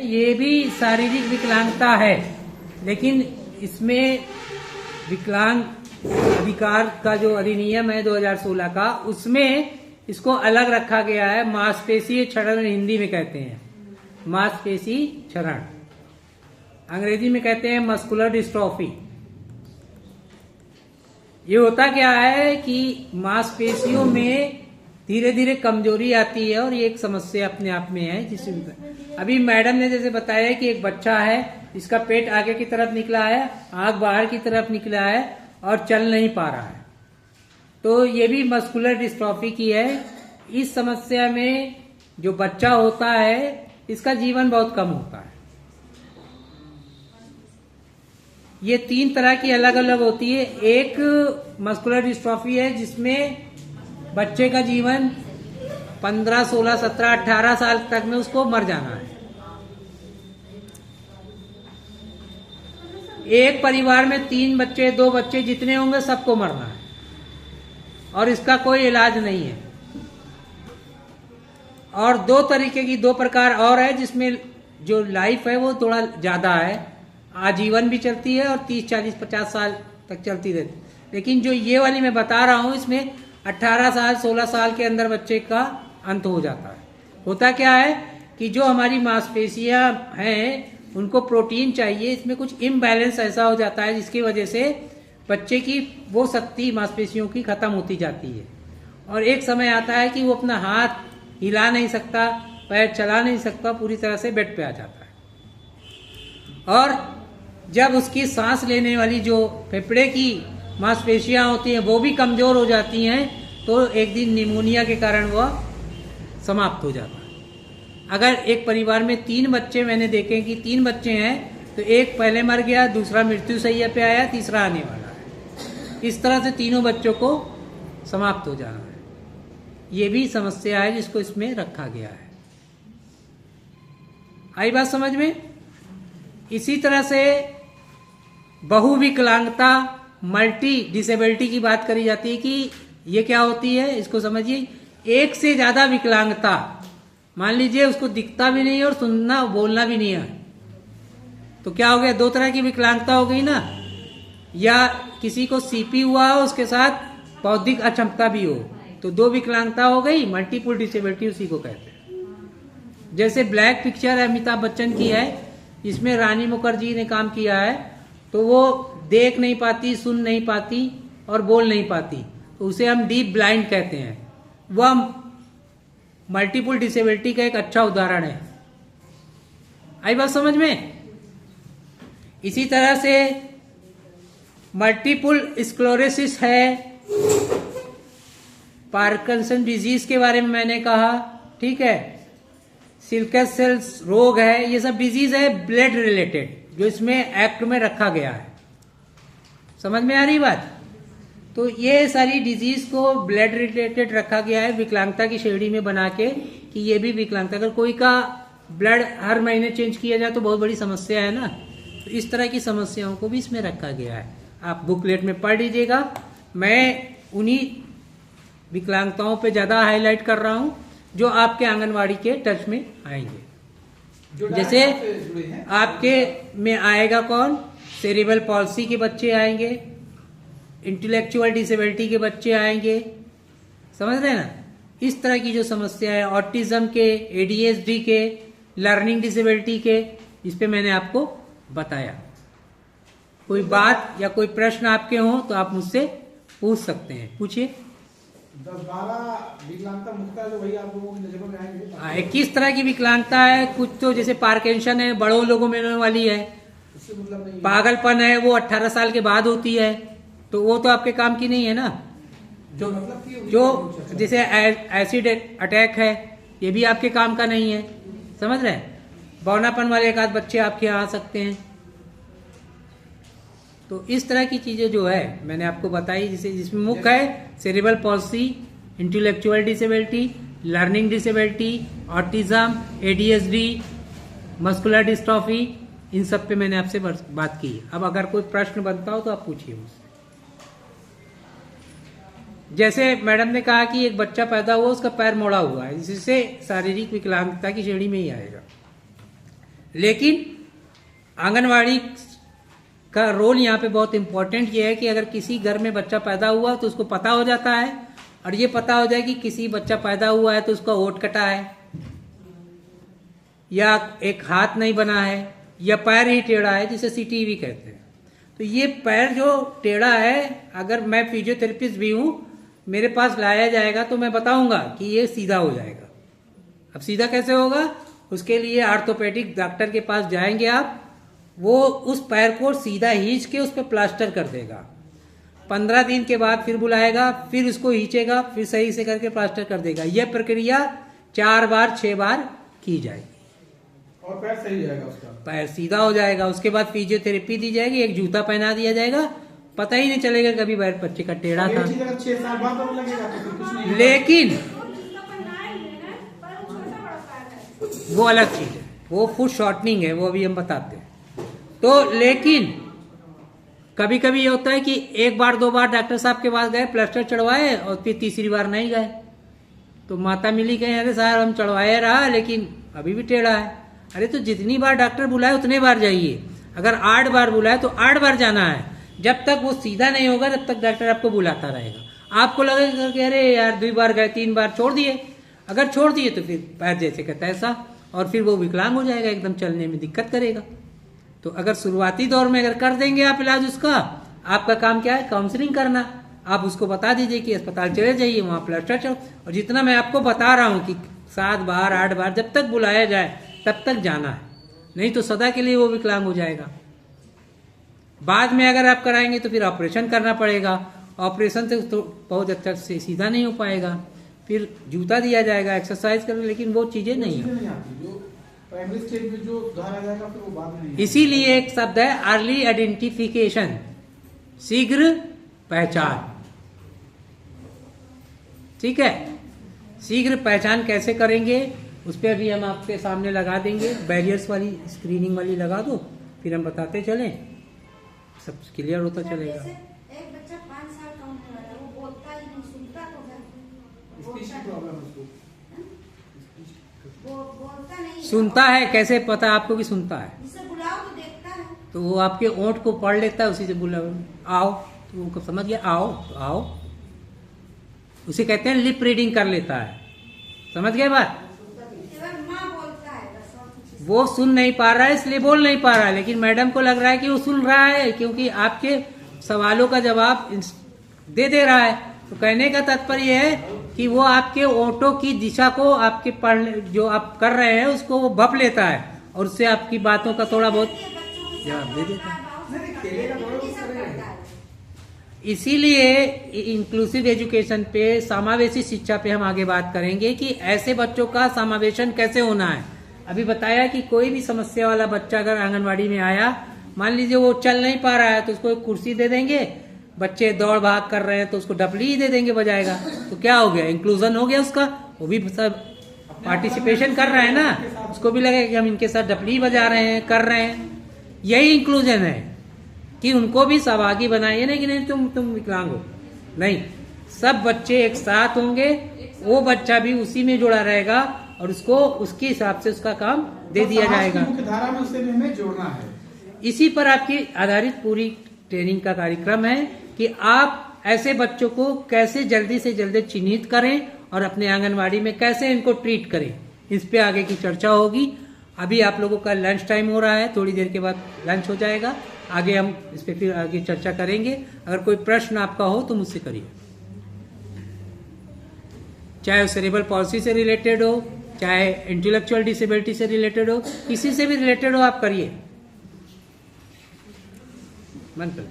ये भी शारीरिक विकलांगता है, लेकिन इसमें विकलांग अधिकार का जो अधिनियम है 2016 का, उसमें इसको अलग रखा गया है। मांसपेशीय क्षरण हिंदी में कहते हैं, मांसपेशी क्षरण, अंग्रेजी में कहते हैं मस्कुलर डिस्ट्रॉफी। ये होता क्या है कि मांसपेशियों में धीरे धीरे कमजोरी आती है, और ये एक समस्या अपने आप में है। जिसमें अभी मैडम ने जैसे बताया कि एक बच्चा है, इसका पेट आगे की तरफ निकला है, आंख बाहर की तरफ निकला है और चल नहीं पा रहा है, तो ये भी मस्कुलर डिस्ट्रॉफी की है। इस समस्या में जो बच्चा होता है, इसका जीवन बहुत कम होता है। ये 3 तरह की अलग अलग होती है। एक मस्कुलर डिस्ट्रॉफी है जिसमें बच्चे का जीवन 15, 16, 17, 18 साल तक में उसको मर जाना है। एक परिवार में 3 बच्चे, 2 बच्चे जितने होंगे सबको मरना है, और इसका कोई इलाज नहीं है। और 2 तरीके की 2 प्रकार और है जिसमें जो लाइफ है वो थोड़ा ज्यादा है, आजीवन भी चलती है और 30, 40, 50 साल तक चलती रहती है। लेकिन जो ये वाली मैं बता रहा हूं, इसमें 18 साल 16 साल के अंदर बच्चे का अंत हो जाता है। होता क्या है कि जो हमारी मांसपेशियां हैं उनको प्रोटीन चाहिए, इसमें कुछ इम्बैलेंस ऐसा हो जाता है जिसकी वजह से बच्चे की वो शक्ति मांसपेशियों की खत्म होती जाती है, और एक समय आता है कि वो अपना हाथ हिला नहीं सकता, पैर चला नहीं सकता, पूरी तरह से बेड पे आ जाता है। और जब उसकी सांस लेने वाली जो फेफड़े की मांसपेशियां होती हैं वो भी कमजोर हो जाती हैं, तो एक दिन निमोनिया के कारण वह समाप्त हो जाता है। अगर एक परिवार में 3 बच्चे मैंने देखे कि 3 बच्चे हैं, तो एक पहले मर गया, दूसरा मृत्यु शैय्या पे आया, तीसरा आने वाला है। इस तरह से तीनों बच्चों को समाप्त हो जाना है। ये भी समस्या है जिसको इसमें रखा गया है। आई बात समझ में? इसी तरह से बहुविकलांगता, मल्टी डिसेबिलिटी की बात करी जाती है कि ये क्या होती है, इसको समझिए। एक से ज्यादा विकलांगता, मान लीजिए उसको दिखता भी नहीं और सुनना बोलना भी नहीं है, तो क्या हो गया, 2 तरह की विकलांगता हो गई ना। या किसी को सीपी हुआ हो, उसके साथ बौद्धिक अक्षमता भी हो, तो 2 विकलांगता हो गई, मल्टीपल डिसेबिलिटी उसी को कहते हैं। जैसे ब्लैक पिक्चर अमिताभ बच्चन की है, इसमें रानी मुखर्जी ने काम किया है, तो वो देख नहीं पाती, सुन नहीं पाती और बोल नहीं पाती, तो उसे हम डीप ब्लाइंड कहते हैं। वह मल्टीपल डिसेबिलिटी का एक अच्छा उदाहरण है। आई बात समझ में? इसी तरह से मल्टीपल स्क्लेरोसिस है, पार्किंसन डिजीज के बारे में मैंने कहा, ठीक है, सिल्कस सेल्स रोग है, ये सब डिजीज है ब्लड रिलेटेड, जो इसमें एक्ट में रखा गया है। समझ में आ रही बात? तो ये सारी डिजीज को ब्लड रिलेटेड रखा गया है विकलांगता की श्रेणी में बना के, कि ये भी विकलांगता। अगर कोई का ब्लड हर महीने चेंज किया जाए तो बहुत बड़ी समस्या है ना, तो इस तरह की समस्याओं को भी इसमें रखा गया है। आप बुकलेट में पढ़ लीजिएगा। मैं उन्हीं विकलांगताओं पे ज्यादा हाईलाइट कर रहा हूं जो आपके आंगनवाड़ी के टच में आएंगे। जैसे आपके में आएगा कौन, सेरिब्रल पॉल्सी के बच्चे आएंगे, इंटेलेक्चुअल डिसेबिलिटी के बच्चे आएंगे, समझ रहे हैं ना। इस तरह की जो समस्या है, ऑटिज्म के, एडीएचडी के, लर्निंग डिसेबिलिटी के, इस पे मैंने आपको बताया। कोई बात या कोई प्रश्न आपके हो तो आप मुझसे पूछ सकते हैं, पूछिए। 10-12 विकलांगता मुक्ता जो वही आप लोगों की नजर में आएंगे। किस तरह की विकलांगता है? कुछ तो जैसे पार्किंसन है, बड़ों लोगों में होने वाली है। इससे मतलब नहीं, पागलपन है वो 18 साल के बाद होती है, तो वो तो आपके काम की नहीं है ना। जो जैसे एसिड अटैक है, ये भी आपके काम का नहीं है, समझ रहे हैं। बौनापन वाले एक आध बच्चे आपके यहाँ आ सकते हैं। तो इस तरह की चीजें जो है मैंने आपको बताई, जिसे जिसमें मुख्य है cerebral palsy, intellectual disability, learning disability, autism, ADHD, muscular dystrophy, इन सब पे मैंने आपसे बात की। अब अगर कोई प्रश्न बनता हो तो आप पूछिए मुझसे। जैसे मैडम ने कहा कि एक बच्चा पैदा हुआ, उसका पैर मोड़ा हुआ है, जिससे शारीरिक विकलांगता की श्रेणी में ही आएगा। लेकिन आंगनवाड़ी का रोल यहाँ पे बहुत इंपॉर्टेंट ये है कि अगर किसी घर में बच्चा पैदा हुआ तो उसको पता हो जाता है, और ये पता हो जाए कि किसी बच्चा पैदा हुआ है तो उसका ओट कटा है, या एक हाथ नहीं बना है, या पैर ही टेढ़ा है, जिसे CTE कहते हैं। तो ये पैर जो टेढ़ा है, अगर मैं फिजियोथेरेपिस्ट भी हूँ, मेरे पास लाया जाएगा तो मैं बताऊंगा कि ये सीधा हो जाएगा। अब सीधा कैसे होगा, उसके लिए ऑर्थोपेडिक डॉक्टर के पास जाएंगे आप, वो उस पैर को सीधा खींच के उस पर प्लास्टर कर देगा। 15 दिन के बाद फिर बुलाएगा, फिर उसको खींचेगा, फिर सही से करके प्लास्टर कर देगा। यह प्रक्रिया 4 बार 6 बार की जाएगी और पैर सही हो जाएगा, उसका पैर सीधा हो जाएगा। उसके बाद फिजियोथेरेपी दी जाएगी, एक जूता पहना दिया जाएगा, पता ही नहीं चलेगा कभी पैर बच्चे का टेढ़ा था। 6-7 बार तो लगेगा, तो फिर कुछ नहीं। लेकिन वो अलग चीज है, वो फुट शॉर्टनिंग है, वो अभी हम बताते हैं। तो लेकिन कभी कभी ये होता है कि 1 बार 2 बार डॉक्टर साहब के पास गए, प्लास्टर चढ़वाए, और फिर तीसरी बार नहीं गए, तो माता मिली कहीं, अरे साहब हम चढ़वाए रहा लेकिन अभी भी टेढ़ा है। अरे तो जितनी बार डॉक्टर बुलाए उतने बार जाइए। अगर 8 बार बुलाए तो 8 बार जाना है। जब तक वो सीधा नहीं होगा तब तक डॉक्टर आपको बुलाता रहेगा। आपको लगेगा कि अरे यार 2 बार गए, 3 बार छोड़ दिए। अगर छोड़ दिए तो फिर पैर जैसे कहता है ऐसा, और फिर वो विकलांग हो जाएगा, एकदम चलने में दिक्कत करेगा। तो अगर शुरुआती दौर में अगर कर देंगे आप इलाज उसका, आपका काम क्या है, काउंसलिंग करना। आप उसको बता दीजिए कि अस्पताल चले जाइए, वहाँ प्लास्टर चढ़ो। और जितना मैं आपको बता रहा हूँ कि 7 बार 8 बार जब तक बुलाया जाए तब तक जाना है, नहीं तो सदा के लिए वो विकलांग हो जाएगा। बाद में अगर आप कराएंगे तो फिर ऑपरेशन करना पड़ेगा। ऑपरेशन से तो बहुत अच्छा से सीधा नहीं हो पाएगा, फिर जूता दिया जाएगा, एक्सरसाइज करना, लेकिन वो चीजें नहीं है। प्राइमरी स्टेज में जो सुधार आ जाएगा फिर वो बाद में नहीं। इसीलिए एक शब्द है अर्ली आइडेंटिफिकेशन, शीघ्र पहचान। ठीक है, शीघ्र पहचान कैसे करेंगे उस पर अभी हम आपके सामने लगा देंगे। बैरियर्स वाली स्क्रीनिंग वाली लगा दो, फिर हम बताते चलें, सब क्लियर होता चलेगा। एक बच्चा 5 साल का होने वाला, वो बोलता ही नहीं, सुनता तो है, स्पीच की प्रॉब्लम है उसको, वो बोलता नहीं, सुनता है, कैसे पता आपको कि सुनता है? जिसे बुलाओ तो देखता है। तो वो आपके ओंठ को पढ़ लेता है, उसी से बोला आओ, तो वो समझ गया आओ तो आओ, उसे कहते हैं लिप रीडिंग कर लेता है। समझ गए बात? माँ बोलता है बस, और कुछ नहीं। वो सुन नहीं पा रहा है इसलिए बोल नहीं पा रहा है, लेकिन मैडम को लग रहा है कि वो सुन रहा है, क्योंकि आपके सवालों का जवाब दे रहा है। तो कहने का तात्पर्य है कि वो आपके ओंठों की दिशा को, आपके पढ़ने जो आप कर रहे हैं उसको वो भप लेता है, और उससे आपकी बातों का थोड़ा बहुत जवाब दे देता है। इसीलिए इंक्लूसिव एजुकेशन पे, समावेशी शिक्षा पे हम आगे बात करेंगे कि ऐसे बच्चों का समावेशन कैसे होना है। अभी बताया कि कोई भी समस्या वाला बच्चा अगर आंगनवाड़ी में आया, मान लीजिए वो चल नहीं पा रहा है, तो उसको एक कुर्सी दे देंगे। बच्चे दौड़ भाग कर रहे हैं तो उसको डपली ही दे देंगे, बजाएगा। तो क्या हो गया, इंक्लूजन हो गया उसका, वो भी सब पार्टिसिपेशन कर रहा है ना, उसको भी लगेगा कि हम इनके साथ डपली बजा रहे हैं, कर रहे हैं। यही इंक्लूजन है कि उनको भी सहभागी बनाइए, नहीं कि नहीं तुम विकलांग हो, नहीं, सब बच्चे एक साथ होंगे, वो बच्चा भी उसी में जुड़ा रहेगा, और उसको उसके हिसाब से उसका काम दे दिया जाएगा। मुख्य धारा में उसे हमें जोड़ना है। इसी पर आपकी आधारित पूरी ट्रेनिंग का कार्यक्रम है कि आप ऐसे बच्चों को कैसे जल्दी से जल्दी चिन्हित करें और अपने आंगनवाड़ी में कैसे इनको ट्रीट करें, इस पे आगे की चर्चा होगी। अभी आप लोगों का लंच टाइम हो रहा है, थोड़ी देर के बाद लंच हो जाएगा, आगे हम इस पे फिर आगे चर्चा करेंगे। अगर कोई प्रश्न आपका हो तो मुझसे करिए, चाहे सेरेब्रल पॉलिसी से रिलेटेड हो, चाहे इंटेलेक्चुअल डिसेबिलिटी से रिलेटेड हो, किसी से भी रिलेटेड हो आप करिए, मन कर